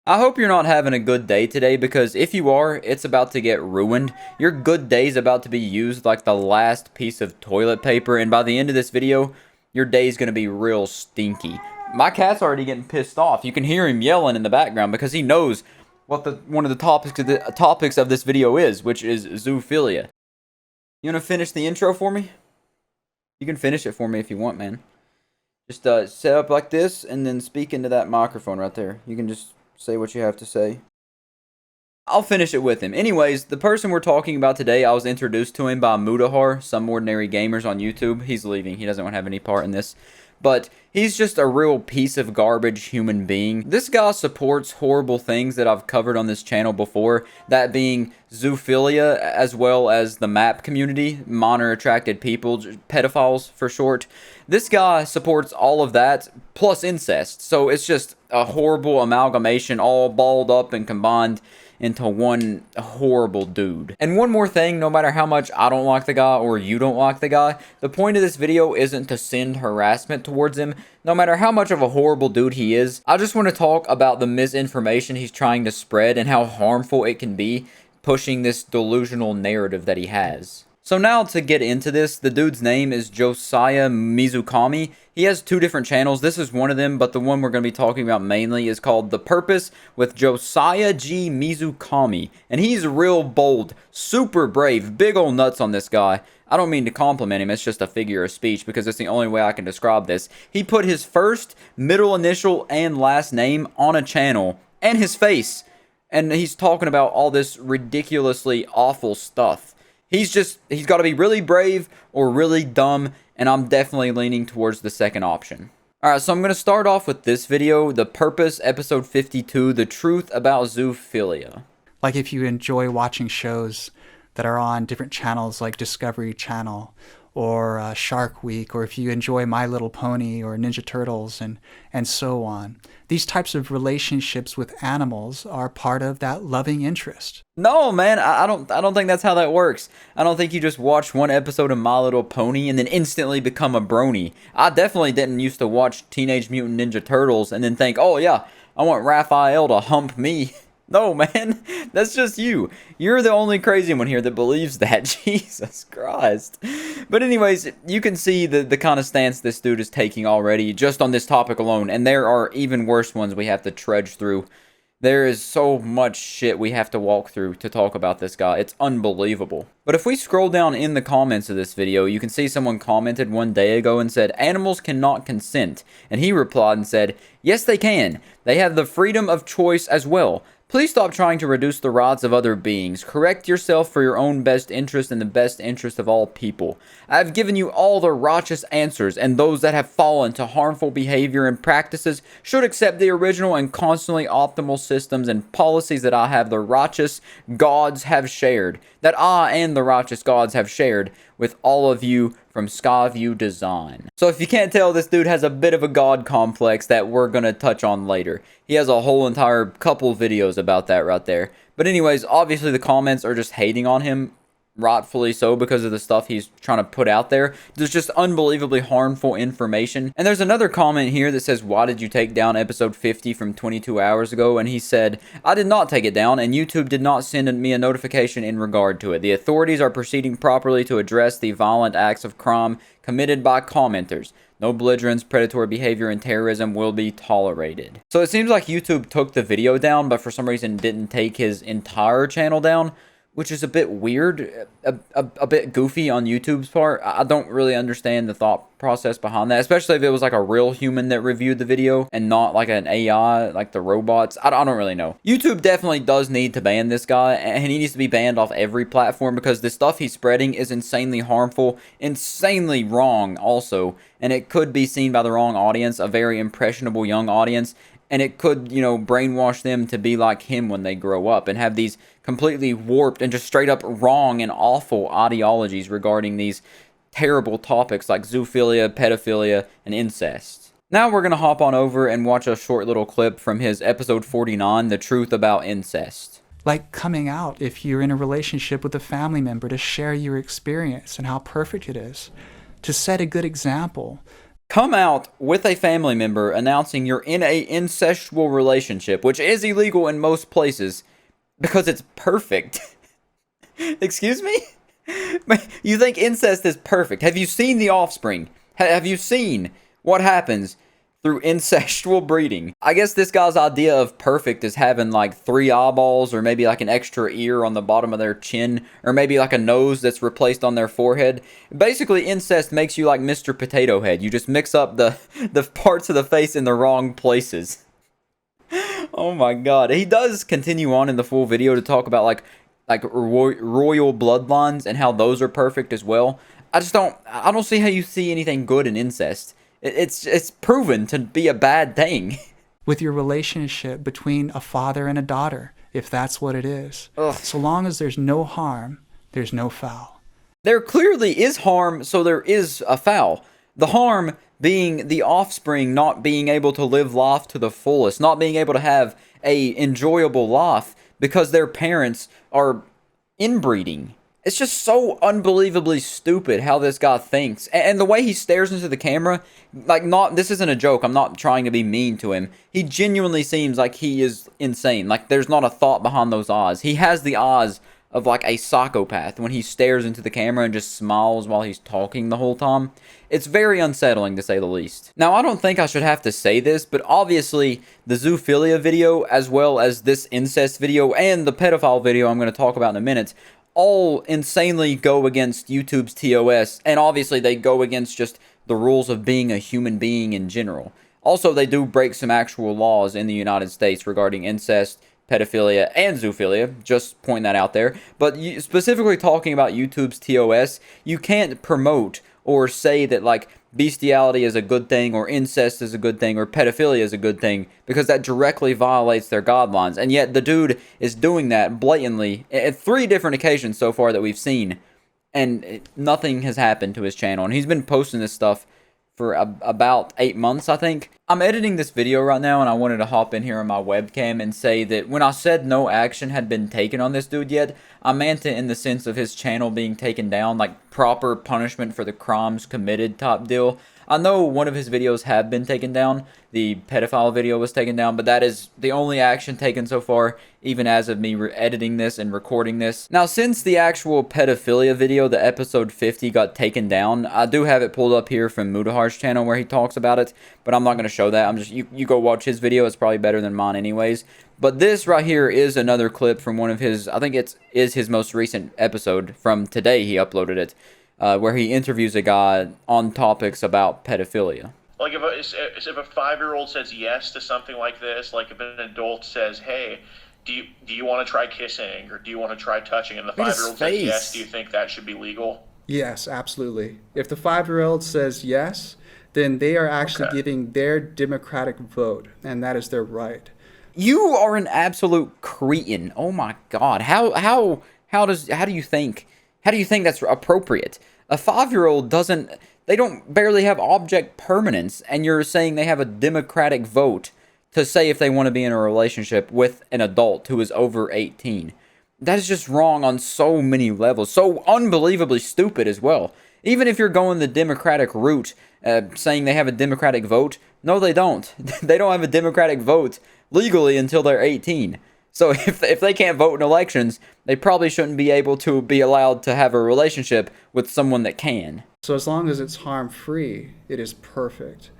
I hope you're not having a good day today, because if you are, it's about to get ruined. Your good day's about to be used like the last piece of toilet paper, and by the end of this video, your day's gonna be real stinky. My cat's already getting pissed off. You can hear him yelling in the background because he knows what one of the topics of this video is, which is zoophilia. You wanna finish the intro for me? You can finish it for me if you want, man. Just set up like this and then speak into that microphone right there. You can just say what you have to say. I'll finish it with him. Anyways, the person we're talking about today, I was introduced to him by Mudahar, Some Ordinary Gamers on YouTube. He's leaving. He doesn't want to have any part in this. But he's just a real piece of garbage human being. This guy supports horrible things that I've covered on this channel before, that being zoophilia, as well as the MAP community, minor attracted people, pedophiles for short. This guy supports all of that, plus incest. So it's just a horrible amalgamation, all balled up and combined into one horrible dude. And one more thing, no matter how much I don't like the guy or you don't like the guy, the point of this video isn't to send harassment towards him. No matter how much of a horrible dude he is, I just want to talk about the misinformation he's trying to spread and how harmful it can be, pushing this delusional narrative that he has. So now to get into this, the dude's name is Josiah Mizukami. He has two different channels. This is one of them, but the one we're going to be talking about mainly is called The Purpose with Josiah G. Mizukami. And he's real bold, super brave, big ol' nuts on this guy. I don't mean to compliment him, it's just a figure of speech because it's the only way I can describe this. He put his first, middle initial, and last name on a channel, and his face. And he's talking about all this ridiculously awful stuff. He's got to be really brave or really dumb, and I'm definitely leaning towards the second option. Alright, so I'm going to start off with this video, The Purpose, episode 52, The Truth About Zoophilia. Like if you enjoy watching shows that are on different channels like Discovery Channel or Shark Week, or if you enjoy My Little Pony or Ninja Turtles and so on. These types of relationships with animals are part of that loving interest. No, man, I don't think that's how that works. I don't think you just watch one episode of My Little Pony and then instantly become a brony. I definitely didn't used to watch Teenage Mutant Ninja Turtles and then think, oh yeah, I want Raphael to hump me. No, man, that's just you. You're the only crazy one here that believes that. Jesus Christ. But anyways, you can see the kind of stance this dude is taking already just on this topic alone. And there are even worse ones we have to trudge through. There is so much shit we have to walk through to talk about this guy. It's unbelievable. But if we scroll down in the comments of this video, you can see someone commented one day ago and said, animals cannot consent. And he replied and said, yes, they can. They have the freedom of choice as well. Please stop trying to reduce the rights of other beings. Correct yourself for your own best interest and the best interest of all people. I have given you all the righteous answers, and those that have fallen to harmful behavior and practices should accept the original and constantly optimal systems and policies that I have the righteous gods have shared, that I and the righteous gods have shared with all of you from Skyview Design. So if you can't tell, this dude has a bit of a god complex that we're gonna touch on later. He has a whole entire couple videos about that right there. But anyways, obviously the comments are just hating on him, rightfully so, because of the stuff he's trying to put out there. There's just unbelievably harmful information. And there's another comment here that says, why did you take down episode 50 from 22 hours ago? And he said, I did not take it down, and YouTube did not send me a notification in regard to it. The authorities are proceeding properly to address the violent acts of crime committed by commenters. No belligerence, predatory behavior, and terrorism will be tolerated. So it seems like YouTube took the video down, but for some reason didn't take his entire channel down, which is a bit weird, a bit goofy on YouTube's part. I don't really understand the thought process behind that, especially if it was like a real human that reviewed the video and not like an AI, like the robots. I don't really know. YouTube definitely does need to ban this guy, and he needs to be banned off every platform because the stuff he's spreading is insanely harmful, insanely wrong also, and it could be seen by the wrong audience, a very impressionable young audience. And it could, you know, brainwash them to be like him when they grow up and have these completely warped and just straight up wrong and awful ideologies regarding these terrible topics like zoophilia, pedophilia, and incest. Now we're going to hop on over and watch a short little clip from his episode 49, The Truth About Incest. Like coming out if you're in a relationship with a family member, to share your experience and how perfect it is, to set a good example. come out with a family member announcing you're in a incestual relationship, which is illegal in most places because it's perfect. Excuse me? You think incest is perfect? Have you seen The Offspring? Have you seen what happens through incestual breeding? I guess this guy's idea of perfect is having like 3 eyeballs, or maybe like an extra ear on the bottom of their chin, or maybe like a nose that's replaced on their forehead. Basically, incest makes you like Mr. Potato Head. You just mix up the parts of the face in the wrong places. Oh my god. He does continue on in the full video to talk about like royal bloodlines and how those are perfect as well. I don't see how you see anything good in incest. It's proven to be a bad thing. With your relationship between a father and a daughter, if that's what it is. Ugh. So long as there's no harm, there's no foul. There clearly is harm, so there is a foul. The harm being the offspring not being able to live life to the fullest, not being able to have a enjoyable life because their parents are inbreeding. It's just so unbelievably stupid how this guy thinks. And the way he stares into the camera, this isn't a joke, I'm not trying to be mean to him. He genuinely seems like he is insane. Like, there's not a thought behind those eyes. He has the eyes of like a psychopath when he stares into the camera and just smiles while he's talking the whole time. It's very unsettling, to say the least. Now, I don't think I should have to say this, but obviously the zoophilia video, as well as this incest video and the pedophile video I'm going to talk about in a minute, all insanely go against YouTube's TOS, and obviously they go against just the rules of being a human being in general. Also, they do break some actual laws in the United States regarding incest, pedophilia, and zoophilia, just point that out there. But specifically talking about YouTube's TOS, you can't promote or say that like bestiality is a good thing, or incest is a good thing, or pedophilia is a good thing, because that directly violates their guidelines. And yet the dude is doing that blatantly at 3 different occasions so far that we've seen, and nothing has happened to his channel. And he's been posting this stuff for about 8 months, I think. I'm editing this video right now, and I wanted to hop in here on my webcam and say that when I said no action had been taken on this dude yet, I meant it in the sense of his channel being taken down, like proper punishment for the crimes committed type deal. I know one of his videos have been taken down. The pedophile video was taken down, but that is the only action taken so far, even as of me editing this and recording this. Now, since the actual pedophilia video, the episode 50, got taken down, I do have it pulled up here from Mudahar's channel where he talks about it, but I'm not going to show that. You go watch his video. It's probably better than mine anyways. But this right here is another clip from one of his, I think it is his most recent episode from today. He uploaded it. Where he interviews a guy on topics about pedophilia. Like if a 5-year-old says yes to something like this, like if an adult says, "Hey, do you want to try kissing, or do you want to try touching?" and the 5-year-old says yes, do you think that should be legal? Yes, absolutely. If the 5-year-old says yes, then they are actually giving their democratic vote, and that is their right. You are an absolute cretin. Oh my god. How do you think that's appropriate? A 5-year-old they don't barely have object permanence, and you're saying they have a democratic vote to say if they want to be in a relationship with an adult who is over 18. That is just wrong on so many levels. So unbelievably stupid as well. Even if you're going the democratic route, saying they have a democratic vote, no they don't. They don't have a democratic vote legally until they're 18. So if they can't vote in elections, they probably shouldn't be able to be allowed to have a relationship with someone that can. So as long as it's harm-free, it is perfect.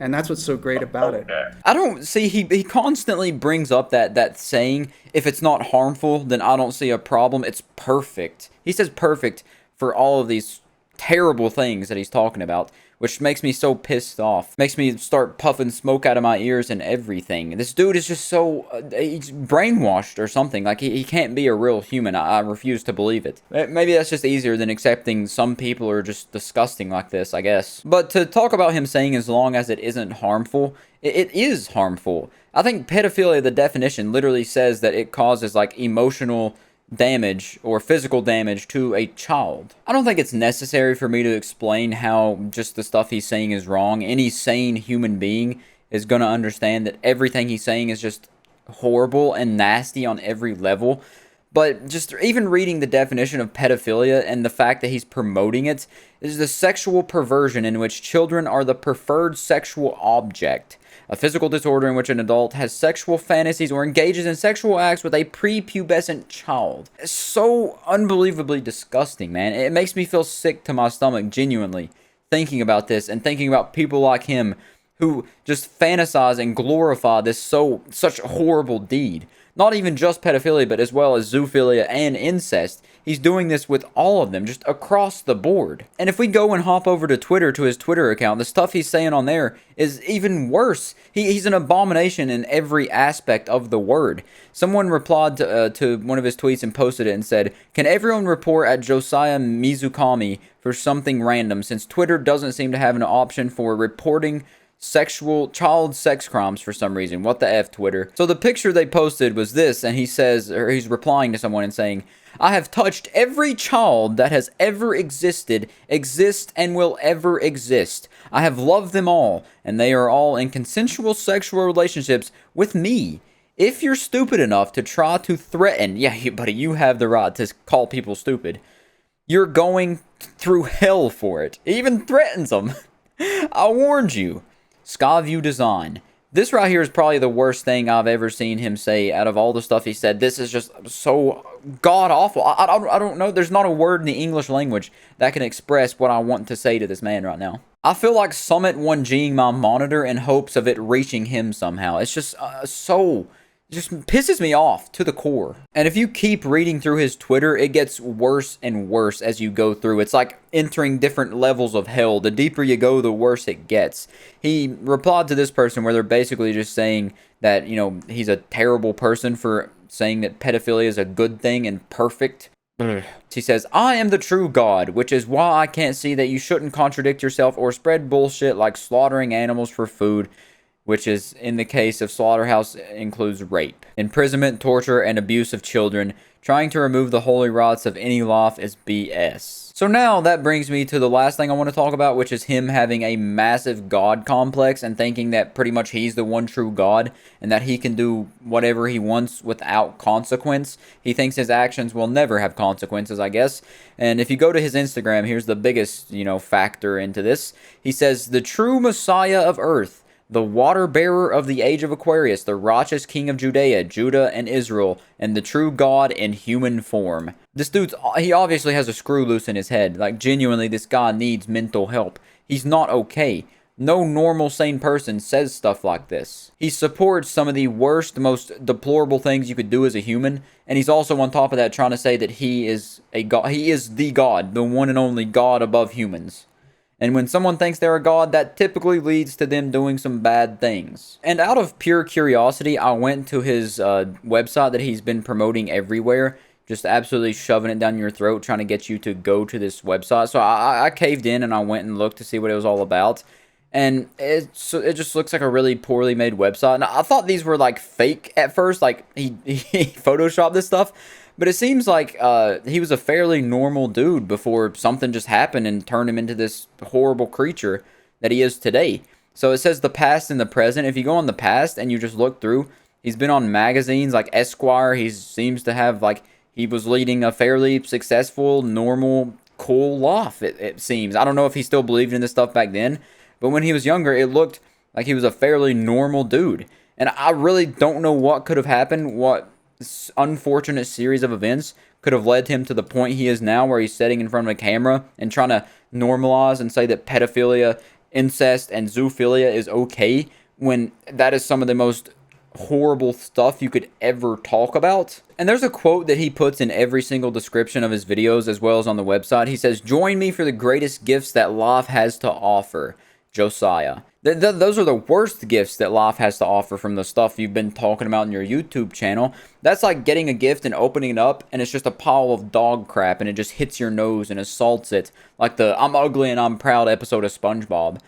And that's what's so great about it. I don't see, he constantly brings up that saying, if it's not harmful, then I don't see a problem. It's perfect. He says perfect for all of these terrible things that he's talking about, which makes me so pissed off. Makes me start puffing smoke out of my ears and everything. This dude is just so, he's brainwashed or something. Like, he can't be a real human. I refuse to believe it. Maybe that's just easier than accepting some people are just disgusting like this, I guess. But to talk about him saying as long as it isn't harmful, it is harmful. I think pedophilia, the definition, literally says that it causes, like, emotional damage or physical damage to a child. I don't think it's necessary for me to explain how just the stuff he's saying is wrong. Any sane human being is going to understand that everything he's saying is just horrible and nasty on every level. But just even reading the definition of pedophilia and the fact that he's promoting it is the sexual perversion in which children are the preferred sexual object. A physical disorder in which an adult has sexual fantasies or engages in sexual acts with a prepubescent child. It's so unbelievably disgusting, man. It makes me feel sick to my stomach, genuinely, thinking about this and thinking about people like him who just fantasize and glorify this such horrible deed. Not even just pedophilia, but as well as zoophilia and incest. He's doing this with all of them, just across the board. And if we go and hop over to Twitter, to his Twitter account, the stuff he's saying on there is even worse. He's an abomination in every aspect of the word. Someone replied to one of his tweets and posted it and said, "Can everyone report at Josiah Mizukami for something random, since Twitter doesn't seem to have an option for reporting child sex crimes for some reason. What the F, Twitter?" So the picture they posted was this, and he says, or he's replying to someone and saying, "I have touched every child that has ever existed, exists, and will ever exist. I have loved them all, and they are all in consensual sexual relationships with me. If you're stupid enough to try to threaten," yeah, buddy, you have the right to call people stupid, "you're going through hell for it." He even threatens them. I warned you. Skyview Design. This right here is probably the worst thing I've ever seen him say out of all the stuff he said. This is just so god-awful. I don't know. There's not a word in the English language that can express what I want to say to this man right now. I feel like Summit 1G'ing my monitor in hopes of it reaching him somehow. It's just just pisses me off to the core. And if you keep reading through his Twitter, it gets worse and worse as you go through. It's like entering different levels of hell. The deeper you go, the worse it gets. He replied to this person where they're basically just saying that, you know, he's a terrible person for saying that pedophilia is a good thing and perfect. He says, "I am the true God, which is why I can't see that you shouldn't contradict yourself or spread bullshit like slaughtering animals for food," which is, in the case of slaughterhouse, includes rape, imprisonment, torture, and abuse of children. Trying to remove the holy rights of any life is BS. So now that brings me to the last thing I want to talk about, which is him having a massive God complex and thinking that pretty much he's the one true God and that he can do whatever he wants without consequence. He thinks his actions will never have consequences, I guess. And if you go to his Instagram, here's the biggest, factor into this. He says, "The true Messiah of Earth, the water bearer of the age of Aquarius, the righteous king of Judea, Judah, and Israel, and the true God in human form." This he obviously has a screw loose in his head. Like, genuinely, this guy needs mental help. He's not okay. No normal, sane person says stuff like this. He supports some of the worst, most deplorable things you could do as a human, and he's also on top of that trying to say that he is a God. He is the God, the one and only God above humans. And when someone thinks they're a god, that typically leads to them doing some bad things. And out of pure curiosity, I went to his website that he's been promoting everywhere, just absolutely shoving it down your throat, trying to get you to go to this website. So I caved in and I went and looked to see what it was all about. And it just looks like a really poorly made website. And I thought these were like fake at first, like he photoshopped this stuff. But it seems like he was a fairly normal dude before something just happened and turned him into this horrible creature that he is today. So it says the past and the present. If you go on the past and you just look through, he's been on magazines like Esquire. He seems to have, he was leading a fairly successful, normal, cool life, it seems. I don't know if he still believed in this stuff back then, but when he was younger, it looked like he was a fairly normal dude. And I really don't know what could have happened, what unfortunate series of events could have led him to the point he is now, where he's sitting in front of a camera and trying to normalize and say that pedophilia, incest, and zoophilia is okay, when that is some of the most horrible stuff you could ever talk about. And there's a quote that he puts in every single description of his videos as well as on the website. He says, "Join me for the greatest gifts that life has to offer, Josiah." Those are the worst gifts that life has to offer from the stuff you've been talking about in your YouTube channel. That's like getting a gift and opening it up, and it's just a pile of dog crap, and it just hits your nose and assaults it. Like the "I'm ugly and I'm proud" episode of SpongeBob.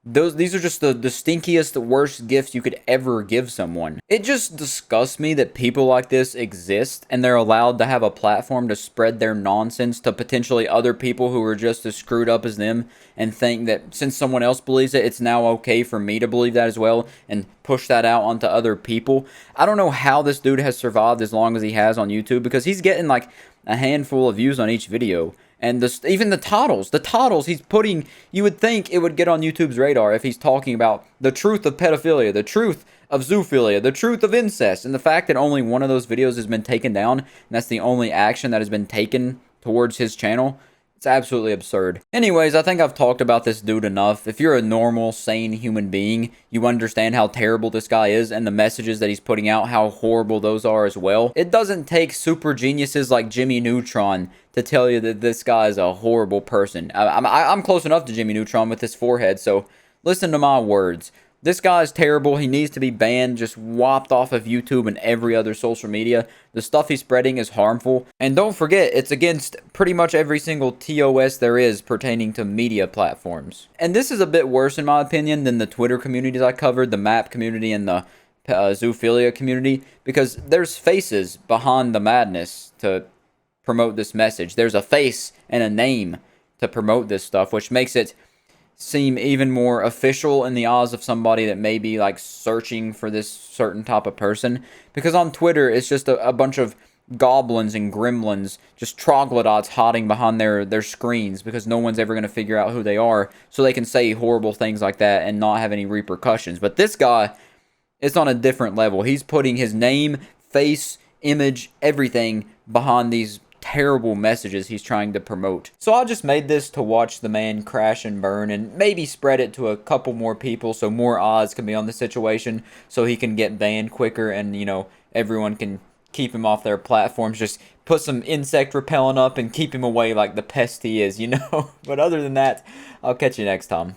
These are just the stinkiest, worst gifts you could ever give someone. It just disgusts me that people like this exist and they're allowed to have a platform to spread their nonsense to potentially other people who are just as screwed up as them, and think that since someone else believes it, it's now okay for me to believe that as well and push that out onto other people. I don't know how this dude has survived as long as he has on YouTube, because he's getting like a handful of views on each video. And even the titles he's putting, you would think it would get on YouTube's radar if he's talking about the truth of pedophilia, the truth of zoophilia, the truth of incest, and the fact that only one of those videos has been taken down, and that's the only action that has been taken towards his channel. It's absolutely absurd. Anyways, I think I've talked about this dude enough. If you're a normal, sane human being, you understand how terrible this guy is and the messages that he's putting out, how horrible those are as well. It doesn't take super geniuses like Jimmy Neutron to tell you that this guy is a horrible person. I'm close enough to Jimmy Neutron with his forehead, so listen to my words. This guy is terrible. He needs to be banned, just whopped off of YouTube and every other social media. The stuff he's spreading is harmful. And don't forget, it's against pretty much every single TOS there is pertaining to media platforms. And this is a bit worse, in my opinion, than the Twitter communities I covered, the map community and the zoophilia community, because there's faces behind the madness to promote this message. There's a face and a name to promote this stuff, which makes it seem even more official in the eyes of somebody that may be like searching for this certain type of person. Because on Twitter, it's just a bunch of goblins and gremlins, just troglodytes hiding behind their screens, because no one's ever going to figure out who they are, so they can say horrible things like that and not have any repercussions. But this guy is on a different level. He's putting his name, face, image, everything behind these terrible messages he's trying to promote. So I just made this to watch the man crash and burn, and maybe spread it to a couple more people so more eyes can be on the situation, so he can get banned quicker, and you know, everyone can keep him off their platforms. Just put some insect repellent up and keep him away like the pest he is, you know. But other than that, I'll catch you next time.